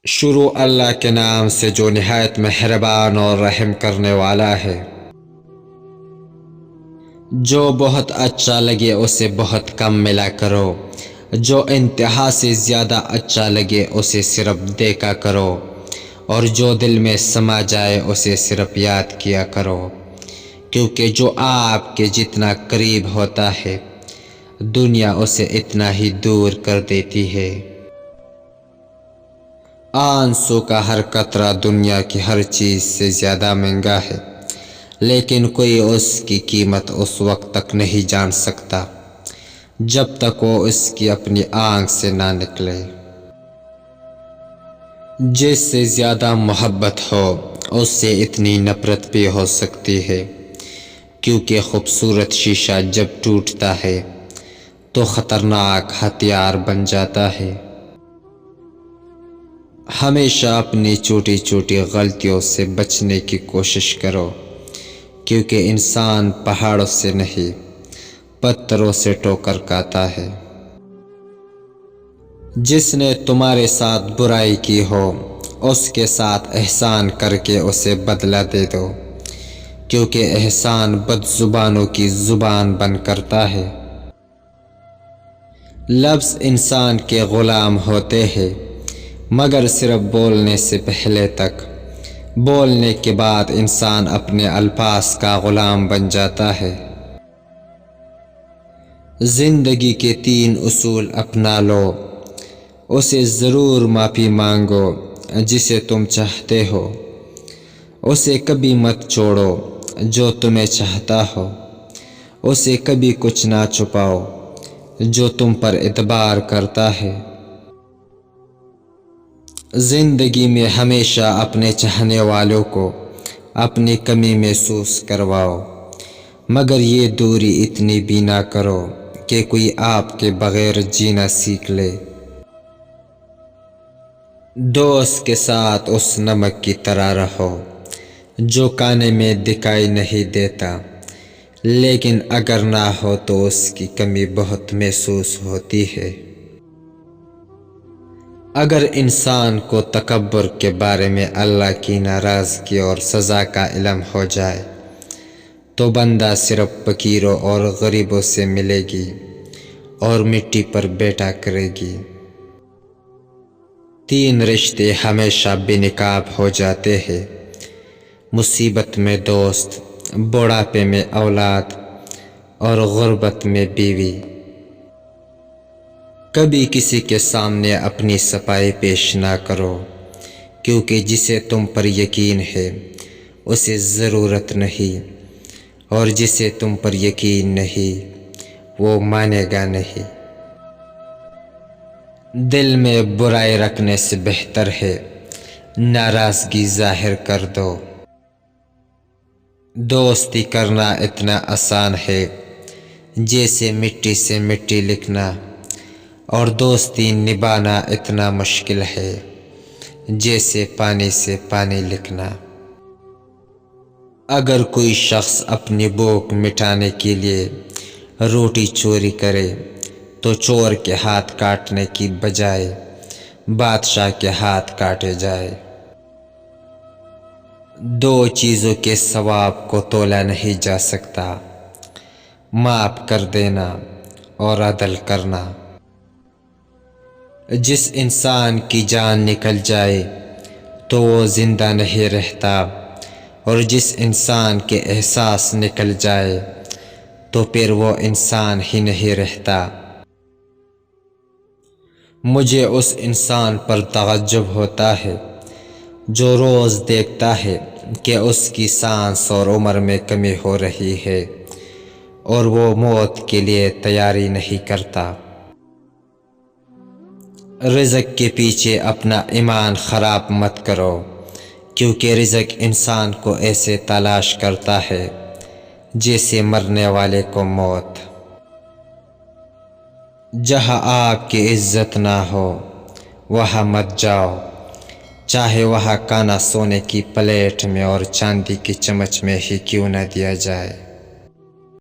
شروع اللہ کے نام سے جو نہایت مہربان اور رحم کرنے والا ہے۔ جو بہت اچھا لگے اسے بہت کم ملا کرو، جو انتہا سے زیادہ اچھا لگے اسے صرف دیکھا کرو، اور جو دل میں سما جائے اسے صرف یاد کیا کرو، کیونکہ جو آپ کے جتنا قریب ہوتا ہے دنیا اسے اتنا ہی دور کر دیتی ہے۔ آنسو کا ہر قطرہ دنیا کی ہر چیز سے زیادہ مہنگا ہے، لیکن کوئی اس کی قیمت اس وقت تک نہیں جان سکتا جب تک وہ اس کی اپنی آنکھ سے نہ نکلے۔ جس سے زیادہ محبت ہو اس سے اتنی نفرت بھی ہو سکتی ہے، کیونکہ خوبصورت شیشہ جب ٹوٹتا ہے تو خطرناک ہتھیار بن جاتا ہے۔ ہمیشہ اپنی چھوٹی چھوٹی غلطیوں سے بچنے کی کوشش کرو، کیونکہ انسان پہاڑوں سے نہیں پتھروں سے ٹوکر کھاتا ہے۔ جس نے تمہارے ساتھ برائی کی ہو اس کے ساتھ احسان کر کے اسے بدلہ دے دو، کیونکہ احسان بد زبانوں کی زبان بند کرتا ہے۔ لفظ انسان کے غلام ہوتے ہیں، مگر صرف بولنے سے پہلے تک، بولنے کے بعد انسان اپنے الفاظ کا غلام بن جاتا ہے۔ زندگی کے 3 اصول اپنا لو، اسے ضرور معافی مانگو جسے تم چاہتے ہو، اسے کبھی مت چھوڑو جو تمہیں چاہتا ہو، اسے کبھی کچھ نہ چھپاؤ جو تم پر اعتبار کرتا ہے۔ زندگی میں ہمیشہ اپنے چاہنے والوں کو اپنی کمی محسوس کرواؤ، مگر یہ دوری اتنی بھی نہ کرو کہ کوئی آپ کے بغیر جینا سیکھ لے۔ دوست کے ساتھ اس نمک کی طرح رہو جو کھانے میں دکھائی نہیں دیتا، لیکن اگر نہ ہو تو اس کی کمی بہت محسوس ہوتی ہے۔ اگر انسان کو تکبر کے بارے میں اللہ کی ناراضگی اور سزا کا علم ہو جائے تو بندہ صرف فقیروں اور غریبوں سے ملے گی اور مٹی پر بیٹھا کرے گی۔ 3 رشتے ہمیشہ بے نقاب ہو جاتے ہیں، مصیبت میں دوست، بڑھاپے میں اولاد اور غربت میں بیوی۔ کبھی کسی کے سامنے اپنی صفائی پیش نہ کرو، کیونکہ جسے تم پر یقین ہے اسے ضرورت نہیں، اور جسے تم پر یقین نہیں وہ مانے گا نہیں۔ دل میں برائی رکھنے سے بہتر ہے ناراضگی ظاہر کر دو۔ دوستی کرنا اتنا آسان ہے جیسے مٹی سے مٹی لکھنا، اور دوستی نبھانا اتنا مشکل ہے جیسے پانی سے پانی لکھنا۔ اگر کوئی شخص اپنی بھوک مٹانے کے لیے روٹی چوری کرے تو چور کے ہاتھ کاٹنے کی بجائے بادشاہ کے ہاتھ کاٹے جائے۔ 2 چیزوں کے ثواب کو تولا نہیں جا سکتا، معاف کر دینا اور عدل کرنا۔ جس انسان کی جان نکل جائے تو وہ زندہ نہیں رہتا، اور جس انسان کے احساس نکل جائے تو پھر وہ انسان ہی نہیں رہتا۔ مجھے اس انسان پر تعجب ہوتا ہے جو روز دیکھتا ہے کہ اس کی سانس اور عمر میں کمی ہو رہی ہے اور وہ موت کے لیے تیاری نہیں کرتا۔ رزق کے پیچھے اپنا ایمان خراب مت کرو، کیونکہ رزق انسان کو ایسے تلاش کرتا ہے جیسے مرنے والے کو موت۔ جہاں آپ کی عزت نہ ہو وہاں مت جاؤ، چاہے وہاں کھانا سونے کی پلیٹ میں اور چاندی کی چمچ میں ہی کیوں نہ دیا جائے۔